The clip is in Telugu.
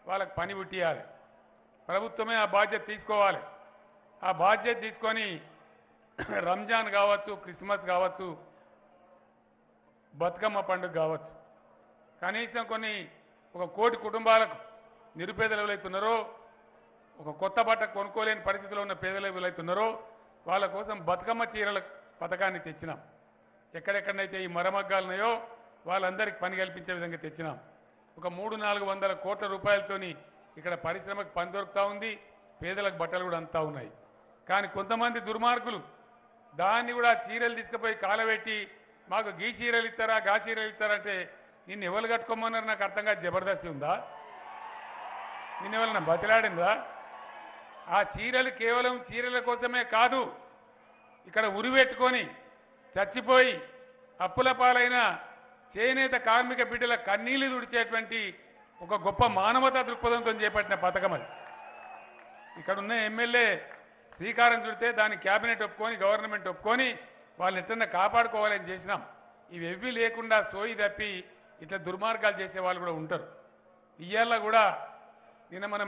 వాళ్ళకి పని పుట్టియాలి. ప్రభుత్వమే ఆ బాధ్యత తీసుకోవాలి. ఆ బాధ్యత తీసుకొని రంజాన్ కావచ్చు, క్రిస్మస్ కావచ్చు, బతుకమ్మ పండుగ కావచ్చు, కనీసం ఒక 1 కోటి కుటుంబాలకు నిరుపేదలు ఎవరైతున్నారో, ఒక కొత్త బట్ట కొనుక్కోలేని పరిస్థితిలో ఉన్న పేదలు ఎవరైతున్నారో వాళ్ళ కోసం బతుకమ్మ చీరల పథకాన్ని తెచ్చినాం. ఎక్కడెక్కడైతే ఈ మరమగ్గాలు ఉన్నాయో వాళ్ళందరికీ పని కల్పించే విధంగా తెచ్చినాం. ఒక 300-400 కోట్ల రూపాయలతోని ఇక్కడ పరిశ్రమకు పని దొరుకుతూ ఉంది, పేదలకు బట్టలు కూడా అంతా ఉన్నాయి. కానీ కొంతమంది దుర్మార్గులు దాన్ని కూడా చీరలు తీసుకుపోయి కాలబెట్టి మాకు గీ చీరలు ఇస్తారా, గా చీరలు ఇస్తారంటే నిన్ను ఎవరు కట్టుకోమన్నారు నాకు అర్థంగా జబర్దస్తి ఉందా? నిన్ను ఎవరన్నా బతిలాడిందా? ఆ చీరలు కేవలం చీరల కోసమే కాదు, ఇక్కడ ఉరిపెట్టుకొని చచ్చిపోయి అప్పుల పాలైన చేనేత కార్మిక బిడ్డల కన్నీళ్లు తుడిచేటువంటి ఒక గొప్ప మానవతా దృక్పథంతో చేపట్టిన పథకం అది. ఇక్కడున్న ఎమ్మెల్యే శ్రీకారం చుడితే దాన్ని క్యాబినెట్ ఒప్పుకొని, గవర్నమెంట్ ఒప్పుకొని వాళ్ళని ఎట్టన్నా కాపాడుకోవాలని చేసినాం. ఇవేవి లేకుండా సోయి తప్పి ఇట్లా దుర్మార్గాలు చేసే వాళ్ళు కూడా ఉంటారు. ఇయ్యాల కూడా నిన్న మనం